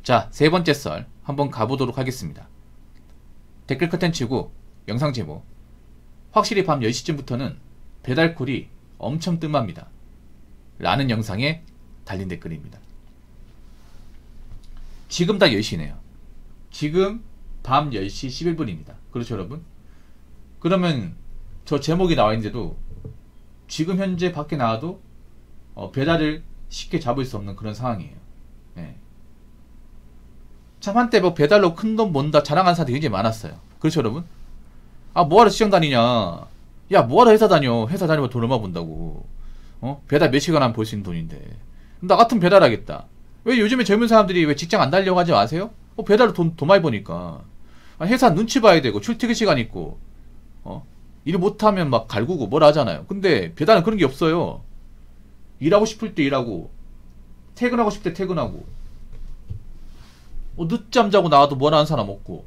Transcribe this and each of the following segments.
자, 세 번째 썰 한번 가보도록 하겠습니다. 댓글 컨텐츠고 영상 제목, 확실히 밤 10시쯤부터는 배달콜이 엄청 뜸합니다 라는 영상에 달린 댓글입니다. 지금 다 10시네요. 지금 밤 10시 11분입니다. 그렇죠 여러분? 그러면 저 제목이 나와있는데도 지금 현재 밖에 나와도 배달을 쉽게 잡을 수 없는 그런 상황이에요. 네. 참 한때 뭐 배달로 큰 돈 번다 자랑하는 사람들이 굉장히 많았어요. 그렇죠 여러분? 아 뭐하러 시장 다니냐, 야 뭐하러 회사 다녀, 회사 다니면 돈 얼마 번다고, 배달 몇 시간 하면 벌 수 있는 돈인데 나 같으면 배달하겠다. 왜 요즘에 젊은 사람들이 왜 직장 안 달려고 하지 아세요? 배달로 돈 많이 버니까. 회사 눈치 봐야 되고 출퇴근 시간 있고 일 못하면 막 갈구고 뭐라 하잖아요. 근데 배달은 그런 게 없어요. 일하고 싶을 때 일하고 퇴근하고 싶을 때 퇴근하고 늦잠 자고 나와도 뭐라 하는 사람 없고,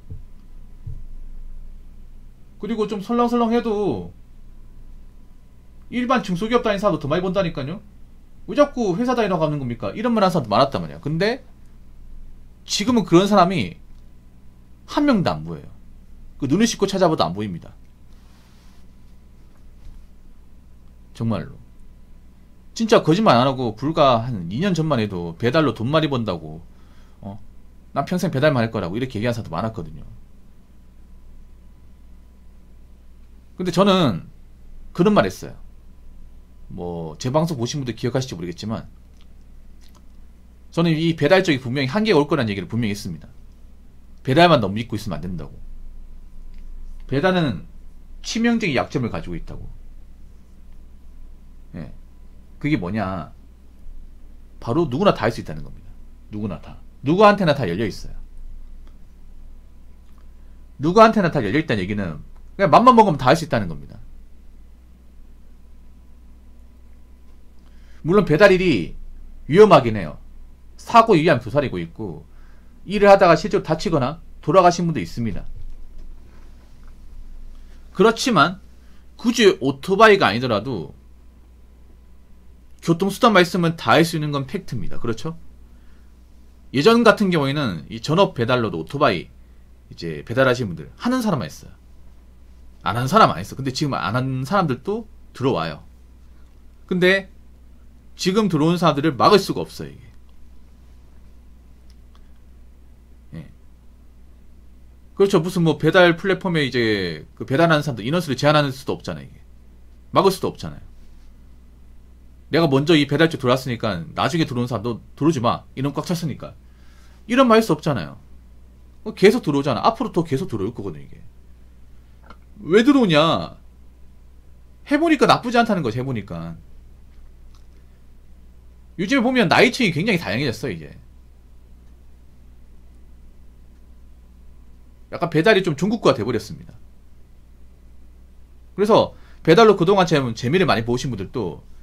그리고 좀 설렁설렁 해도 일반 중소기업 다니는 사람도 더 많이 번다니까요. 왜 자꾸 회사 다니라고 하는 겁니까? 이런 말 하는 사람도 많았단 말이야. 근데 지금은 그런 사람이 한 명도 안 보여요. 그 눈을 씻고 찾아봐도 안 보입니다. 정말로. 진짜 거짓말 안 하고 불과 한 2년 전만 해도 배달로 돈 많이 번다고 난 평생 배달만 할 거라고 이렇게 얘기하는 사람도 많았거든요. 근데 저는 그런 말 했어요. 뭐 제 방송 보신 분들 기억하실지 모르겠지만 저는 이 배달 쪽이 분명히 한계가 올 거라는 얘기를 분명히 했습니다. 배달만 너무 믿고 있으면 안 된다고. 배달은 치명적인 약점을 가지고 있다고. 예. 그게 뭐냐, 바로 누구나 다 할 수 있다는 겁니다. 누구나 다. 누구한테나 다 열려있어요. 누구한테나 다 열려있다는 얘기는 그냥 맘만 먹으면 다 할 수 있다는 겁니다. 물론 배달일이 위험하긴 해요. 사고 위험 도사리고 있고 일을 하다가 실제로 다치거나 돌아가신 분도 있습니다. 그렇지만 굳이 오토바이가 아니더라도 교통수단만 있으면 다 할 수 있는 건 팩트입니다. 그렇죠? 예전 같은 경우에는 이 전업 배달로도 오토바이 이제 배달하시는 분들 하는 사람만 있어요. 안 하는 사람 안 있어. 근데 지금 안 하는 사람들도 들어와요. 근데 지금 들어오는 사람들을 막을 수가 없어요. 이게. 예. 그렇죠. 무슨 뭐 배달 플랫폼에 이제 그 배달하는 사람들 인원수를 제한하는 수도 없잖아요. 이게. 막을 수도 없잖아요. 내가 먼저 이 배달 쪽 들어왔으니까 나중에 들어오는 사람도 들어오지 마. 인원 꽉 찼으니까. 이런 말 할 수 없잖아요. 계속 들어오잖아. 앞으로 더 계속 들어올 거거든 이게. 왜 들어오냐? 해보니까 나쁘지 않다는 거지. 해보니까. 요즘에 보면 나이층이 굉장히 다양해졌어 이제. 약간 배달이 좀 중국화 돼버렸습니다. 그래서 배달로 그동안 재미를 많이 보신 분들도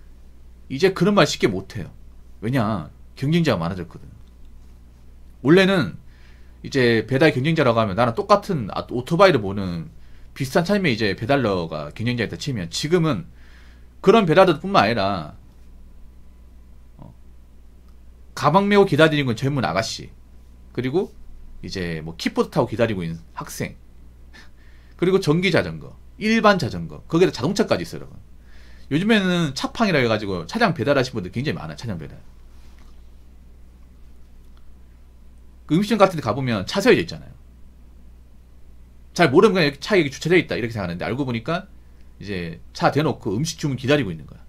이제 그런 말 쉽게 못해요. 왜냐? 경쟁자가 많아졌거든. 원래는 이제 배달 경쟁자라고 하면 나랑 똑같은 오토바이를 보는 비슷한 차임에 이제 배달러가 경쟁자였다 치면, 지금은 그런 배달러 뿐만 아니라 가방 메고 기다리는 건 젊은 아가씨, 그리고 이제 뭐 킥보드 타고 기다리고 있는 학생, 그리고 전기 자전거, 일반 자전거, 거기다 자동차까지 있어요 여러분. 요즘에는 차팡이라 해가지고 차량 배달하시는 분들 굉장히 많아요. 차량 배달. 그 음식점 같은 데 가보면 차 세워져 있잖아요. 잘 모르면 그냥 차 여기 주차되어 있다 이렇게 생각하는데, 알고 보니까 이제 차 대놓고 음식 주문 기다리고 있는 거야.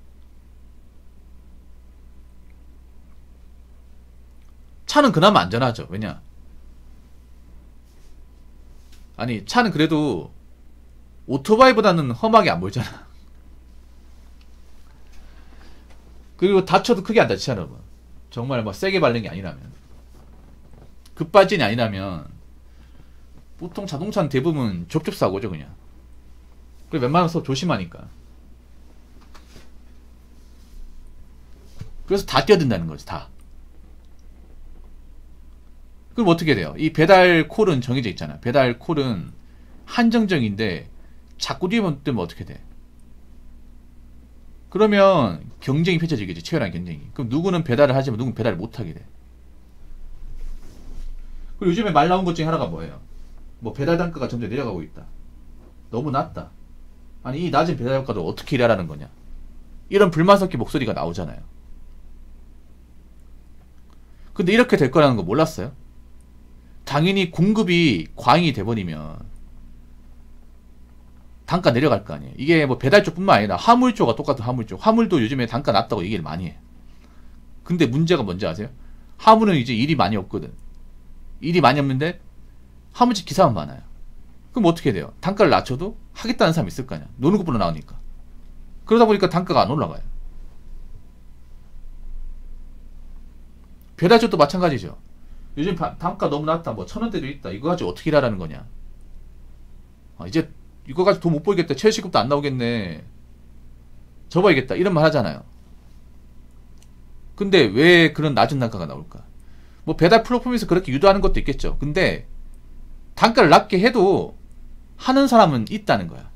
차는 그나마 안전하죠. 왜냐? 아니 차는 그래도 오토바이보다는 험하게 안 보이잖아. 그리고 다쳐도 크게 안 다치잖아 여러분. 정말 뭐 세게 밟는 게 아니라면, 급발진이 아니라면 보통 자동차는 대부분 접촉사고죠 그냥. 그래 웬만해서 조심하니까. 그래서 다 뛰어든다는 거지 다. 그럼 어떻게 돼요? 이 배달 콜은 정해져 있잖아. 배달 콜은 한정적인데 자꾸 뛰면 어떻게 돼? 그러면 경쟁이 펼쳐지겠지. 치열한 경쟁이. 그럼 누구는 배달을 하지만 누구는 배달을 못하게 돼. 그리고 요즘에 말 나온 것 중에 하나가 뭐예요? 뭐 배달 단가가 점점 내려가고 있다. 너무 낮다. 아니 이 낮은 배달 단가를 어떻게 일하라는 거냐. 이런 불만 섞인 목소리가 나오잖아요. 근데 이렇게 될 거라는 거 몰랐어요? 당연히 공급이 과잉이 돼버리면 단가 내려갈 거 아니에요. 이게 뭐 배달쪽 뿐만 아니라 화물조가 똑같은 화물조. 화물도 요즘에 단가 낮다고 얘기를 많이 해. 근데 문제가 뭔지 아세요? 화물은 이제 일이 많이 없거든. 일이 많이 없는데 화물집 기사만 많아요. 그럼 어떻게 돼요? 단가를 낮춰도 하겠다는 사람이 있을 거 아니야. 노는 것보다 나오니까. 그러다 보니까 단가가 안 올라가요. 배달쪽도 마찬가지죠. 요즘 단가 너무 낮다. 뭐 1,000원대도 있다. 이거 가지고 어떻게 일하라는 거냐. 이제 이거 가지고 돈 못 벌겠다. 최저시급도 안 나오겠네. 접어야겠다. 이런 말 하잖아요. 근데 왜 그런 낮은 단가가 나올까? 뭐 배달 플랫폼에서 그렇게 유도하는 것도 있겠죠. 근데 단가를 낮게 해도 하는 사람은 있다는 거야.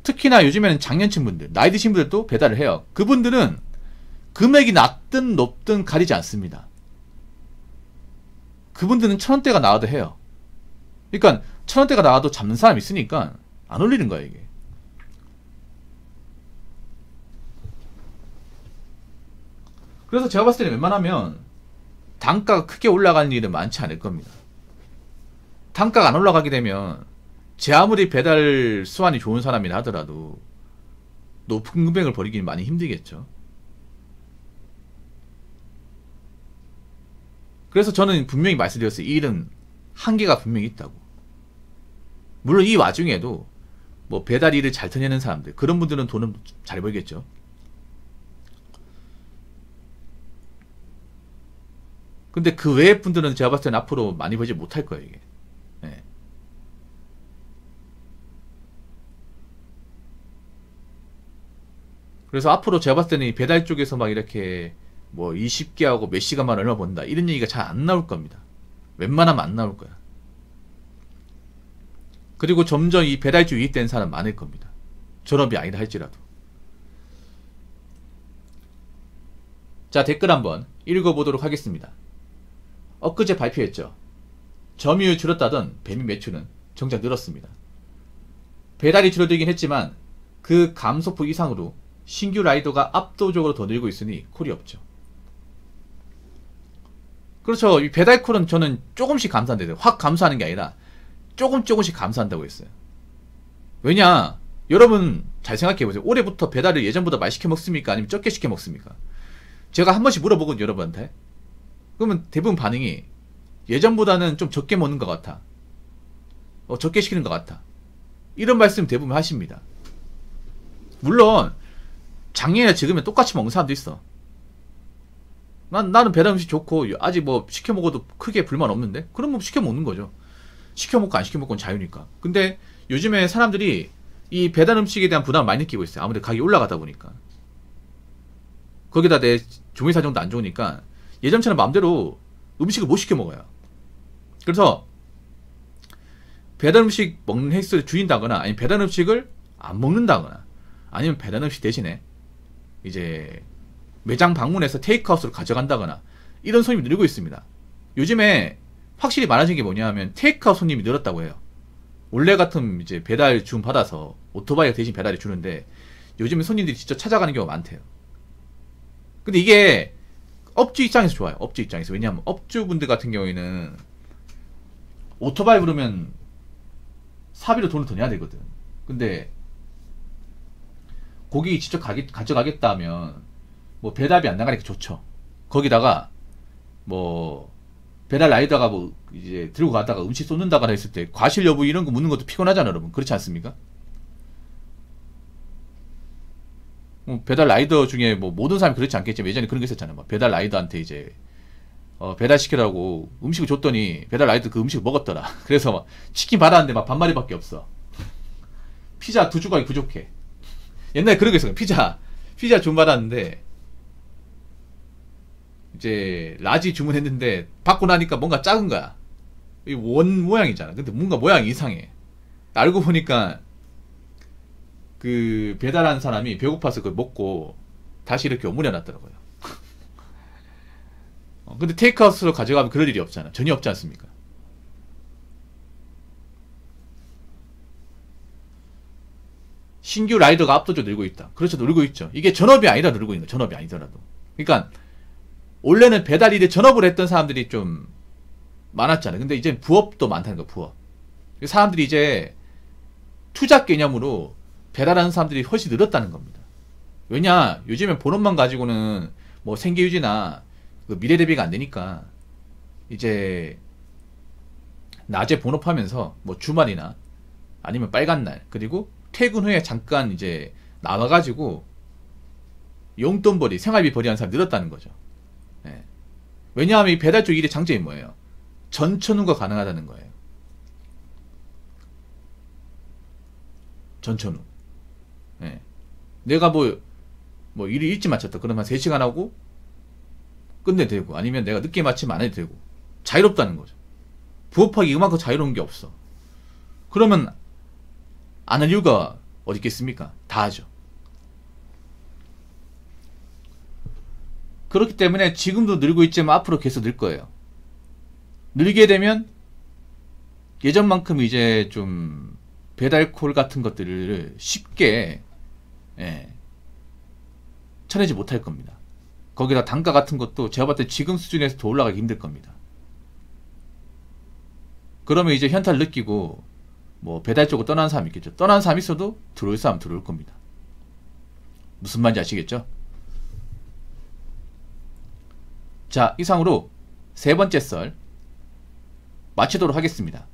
특히나 요즘에는 장년층 분들, 나이 드신 분들도 배달을 해요. 그분들은 금액이 낮든 높든 가리지 않습니다. 그분들은 1,000원대가 나와도 해요. 그러니까 1,000원대가 나와도 잡는 사람이 있으니까 안 올리는 거야 이게. 그래서 제가 봤을 때는 웬만하면 단가가 크게 올라가는 일은 많지 않을 겁니다. 단가가 안 올라가게 되면 제 아무리 배달 수완이 좋은 사람이라 하더라도 높은 금액을 벌이기는 많이 힘들겠죠. 그래서 저는 분명히 말씀드렸어요. 이 일은 한계가 분명히 있다고. 물론 이 와중에도 뭐 배달 일을 잘 터내는 사람들, 그런 분들은 돈을 잘 벌겠죠. 근데 그 외의 분들은 제가 봤을 때는 앞으로 많이 벌지 못할 거예요 이게. 네. 그래서 앞으로 제가 봤을 때는 이 배달 쪽에서 막 이렇게 뭐 20개 하고 몇 시간만 얼마 번다 이런 얘기가 잘 안 나올 겁니다. 웬만하면 안 나올 거야. 그리고 점점 이 배달주 유입되는 사람 많을 겁니다. 졸업이 아니라 할지라도. 자, 댓글 한번 읽어보도록 하겠습니다. 엊그제 발표했죠. 점유율 줄었다던 배민 매출은 정작 늘었습니다. 배달이 줄어들긴 했지만 그 감소폭 이상으로 신규 라이더가 압도적으로 더 늘고 있으니 콜이 없죠. 그렇죠. 이 배달콜은 저는 조금씩 감소한대요. 확 감소하는 게 아니라 조금씩 감소한다고 했어요. 왜냐? 여러분 잘 생각해보세요. 올해부터 배달을 예전보다 많이 시켜 먹습니까? 아니면 적게 시켜 먹습니까? 제가 한 번씩 물어보거든요, 여러분한테. 그러면 대부분 반응이 예전보다는 좀 적게 먹는 것 같아. 적게 시키는 것 같아. 이런 말씀 대부분 하십니다. 물론 작년이나 지금은 똑같이 먹는 사람도 있어. 나는 배달 음식 좋고 아직 뭐 시켜 먹어도 크게 불만 없는데? 그럼 뭐 시켜 먹는 거죠. 시켜 먹고 안 시켜 먹고는 자유니까. 근데 요즘에 사람들이 이 배달 음식에 대한 부담을 많이 느끼고 있어요. 아무래도 가격이 올라가다 보니까. 거기다 내 종이 사정도 안 좋으니까 예전처럼 마음대로 음식을 못 시켜 먹어요. 그래서 배달 음식 먹는 횟수를 줄인다거나 아니면 배달 음식을 안 먹는다거나 아니면 배달 음식 대신에 이제 매장 방문해서 테이크아웃으로 가져간다거나 이런 손님이 늘고 있습니다. 요즘에 확실히 많아진 게 뭐냐 하면 테이크아웃 손님이 늘었다고 해요. 원래 같은 이제 배달 주문 받아서 오토바이가 대신 배달해 주는데 요즘에 손님들이 직접 찾아가는 경우가 많대요. 근데 이게 업주 입장에서 좋아요. 업주 입장에서. 왜냐하면 업주분들 같은 경우에는 오토바이 부르면 사비로 돈을 더 내야 되거든. 근데 고객이 직접 가져가겠다 하면 뭐 배달비 안 나가니까 좋죠. 거기다가 뭐 배달 라이더가 뭐 이제 들고 가다가 음식 쏟는다거나 했을 때 과실 여부 이런 거 묻는 것도 피곤하잖아, 여러분. 그렇지 않습니까? 배달 라이더 중에 뭐 모든 사람이 그렇지 않겠지만 예전에 그런 게 있었잖아요. 막 배달 라이더한테 이제 배달 시키라고 음식을 줬더니 배달 라이더 그 음식을 먹었더라. 그래서 막 치킨 받았는데 막 반마리밖에 없어. 피자 2조각이 부족해. 옛날에 그런 게 있어요. 피자 주문 받았는데 이제 라지 주문했는데 받고 나니까 뭔가 작은 거야. 이 원 모양이잖아. 근데 뭔가 모양이 이상해. 알고 보니까 그 배달한 사람이 배고파서 그걸 먹고 다시 이렇게 오므려 놨더라고요. 근데 테이크아웃으로 가져가면 그럴 일이 없잖아. 전혀 없지 않습니까? 신규 라이더가 압도적으로 늘고 있다. 그렇죠. 늘고 있죠. 이게 전업이 아니라 늘고 있는 거예요. 전업이 아니더라도. 그러니까 원래는 배달 일에 전업을 했던 사람들이 좀 많았잖아요. 근데 이제 부업도 많다는 거예요. 부업. 사람들이 이제 투자 개념으로 배달하는 사람들이 훨씬 늘었다는 겁니다. 왜냐? 요즘엔 본업만 가지고는 뭐 생계 유지나 그 미래 대비가 안 되니까 이제 낮에 본업하면서 뭐 주말이나 아니면 빨간 날 그리고 퇴근 후에 잠깐 이제 나와가지고 용돈벌이 생활비 벌이하는 사람이 늘었다는 거죠. 예. 왜냐하면 이 배달 쪽 일의 장점이 뭐예요? 전천후가 가능하다는 거예요. 전천후. 예. 내가 뭐 일이 일찍 마쳤다. 그러면 3시간 하고 끝내 되고 아니면 내가 늦게 마치면 안 해도 되고 자유롭다는 거죠. 부업하기 이만큼 자유로운 게 없어. 그러면 안 할 이유가 어디 있겠습니까? 다 하죠. 그렇기 때문에 지금도 늘고 있지만 앞으로 계속 늘 거예요. 늘게 되면 예전만큼 이제 좀 배달콜 같은 것들을 쉽게 쳐내지 못할 겁니다. 거기다 단가 같은 것도 제가 봤을 때 지금 수준에서 더 올라가기 힘들 겁니다. 그러면 이제 현타를 느끼고 뭐 배달 쪽으로 떠나는 사람이 있겠죠. 떠나는 사람이 있어도 들어올 사람 들어올 겁니다. 무슨 말인지 아시겠죠? 자, 이상으로 세 번째 썰 마치도록 하겠습니다.